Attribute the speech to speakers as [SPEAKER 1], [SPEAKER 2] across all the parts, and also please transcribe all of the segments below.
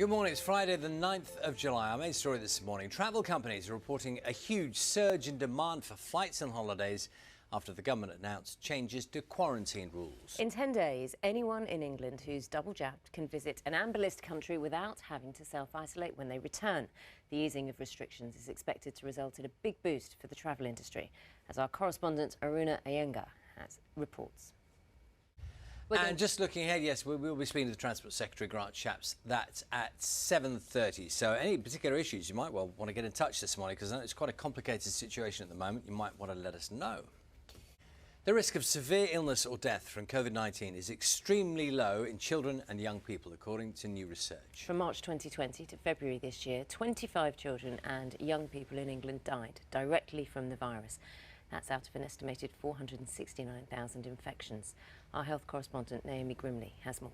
[SPEAKER 1] Good morning. It's Friday, the 9th of July. Our main story this morning. Travel companies are reporting a huge surge in demand for flights and holidays after the government announced changes to quarantine rules.
[SPEAKER 2] In 10 days, anyone in England who's double jabbed can visit an amber list country without having to self-isolate when they return. The easing of restrictions is expected to result in a big boost for the travel industry, as our correspondent Aruna Iyengar reports.
[SPEAKER 1] And just looking ahead, yes, we will be speaking to the Transport Secretary, Grant Shapps. That's at 7:30. So any particular issues, you might well want to get in touch this morning, because I know it's quite a complicated situation at the moment. You might want to let us know. The risk of severe illness or death from COVID-19 is extremely low in children and young people, according to new research.
[SPEAKER 2] From March 2020 to February this year, 25 children and young people in England died directly from the virus. That's out of an estimated 469,000 infections. Our health correspondent Naomi Grimley has more.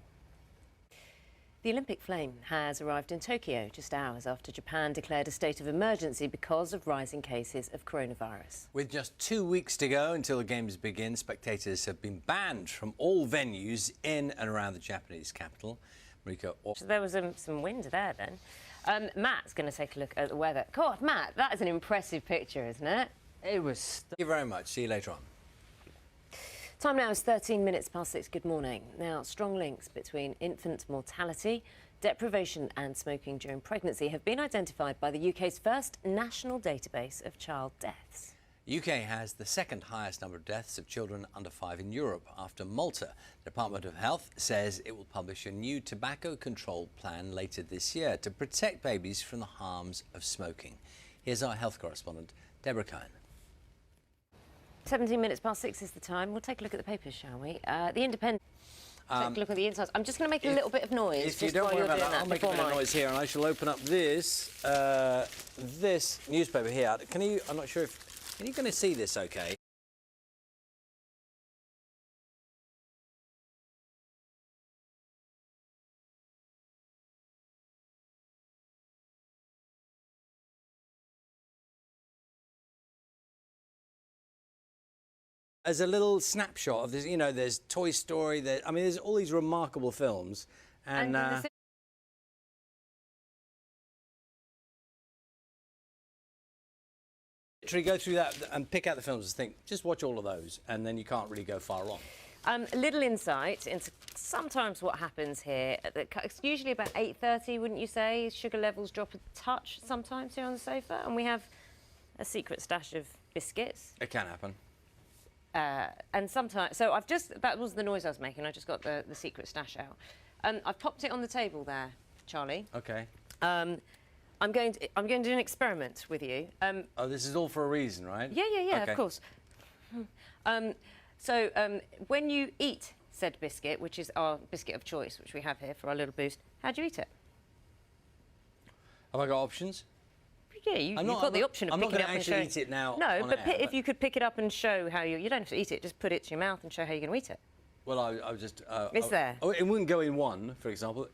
[SPEAKER 2] The Olympic flame has arrived in Tokyo just hours after Japan declared a state of emergency because of rising cases of coronavirus.
[SPEAKER 1] With just 2 weeks to go until the Games begin, spectators have been banned from all venues in and around the Japanese capital.
[SPEAKER 2] So there was some wind there then. Matt's going to take a look at the weather. God, Matt, that is an impressive picture, isn't it? It was...
[SPEAKER 1] Thank you very much. See you later on.
[SPEAKER 2] Time now is 13 minutes past 6. Good morning. Now, strong links between infant mortality, deprivation and smoking during pregnancy have been identified by the UK's first national database of child deaths.
[SPEAKER 1] UK has the second highest number of deaths of children under 5 in Europe after Malta. The Department of Health says it will publish a new tobacco control plan later this year to protect babies from the harms of smoking. Here's our health correspondent, Deborah Cohen.
[SPEAKER 2] 17 minutes past 6 is the time. We'll take a look at the papers, shall we? The Independent. Take a look at the insides. I'm just going to make a little bit of noise.
[SPEAKER 1] If you don't worry about that, I'll make a bit of noise here, and I shall open up this this newspaper here. Can you? I'm not sure if you're going to see this. Okay. As a little snapshot of this, you know, there's Toy Story, there's all these remarkable films, and literally go through that and pick out the films and think, just watch all of those, and then you can't really go far wrong.
[SPEAKER 2] A little insight into sometimes what happens here. It's usually about 8:30, wouldn't you say? Sugar levels drop a touch sometimes here on the sofa, and we have a secret stash of biscuits.
[SPEAKER 1] It can happen.
[SPEAKER 2] And sometimes, so that was the noise I was making. I just got the secret stash out. I've popped it on the table there, Charlie.
[SPEAKER 1] Okay.
[SPEAKER 2] I'm going to do an experiment with you.
[SPEAKER 1] Oh, this is all for a reason, right?
[SPEAKER 2] Yeah,
[SPEAKER 1] okay.
[SPEAKER 2] Of course. When you eat said biscuit, which is our biscuit of choice, which we have here for our little boost, how do you eat it?
[SPEAKER 1] Have I got options?
[SPEAKER 2] Yeah, you've got the option of picking it up and showing.
[SPEAKER 1] I'm not going to actually eat it now.
[SPEAKER 2] No, but if you could pick it up and show how you don't have to eat it, just put it to your mouth and show how you're going to eat it.
[SPEAKER 1] Well, I was just...
[SPEAKER 2] it's there.
[SPEAKER 1] Oh, it wouldn't go in one, for example.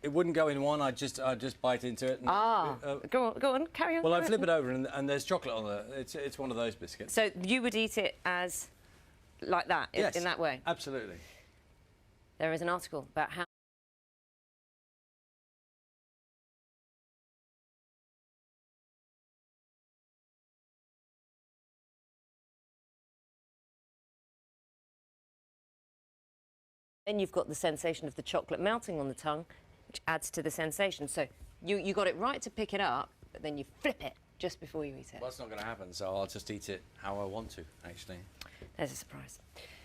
[SPEAKER 1] It wouldn't go in one. I'd just bite into it. And,
[SPEAKER 2] go on, carry on.
[SPEAKER 1] Well, I flip it over and there's chocolate on there. It's one of those biscuits.
[SPEAKER 2] So you would eat it as like that,
[SPEAKER 1] yes,
[SPEAKER 2] in that way?
[SPEAKER 1] Absolutely.
[SPEAKER 2] There is an article about how... Then you've got the sensation of the chocolate melting on the tongue, which adds to the sensation. So you got it right to pick it up, but then you flip it just before you eat it.
[SPEAKER 1] Well, that's not going to happen, so I'll just eat it how I want to, actually.
[SPEAKER 2] There's a surprise.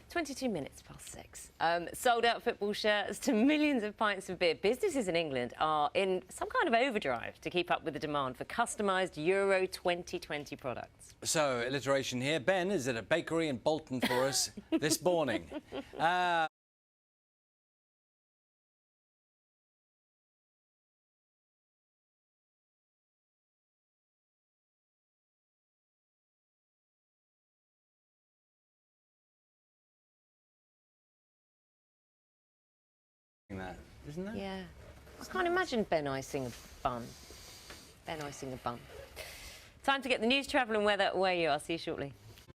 [SPEAKER 2] 22 minutes past 6. Sold out football shirts to millions of pints of beer. Businesses in England are in some kind of overdrive to keep up with the demand for customised Euro 2020 products.
[SPEAKER 1] So, alliteration here. Ben is at a bakery in Bolton for us this morning. That, isn't it?
[SPEAKER 2] Yeah. I can't imagine Ben icing a bun. Ben icing a bun. Time to get the news, travel and weather where you are. See you shortly.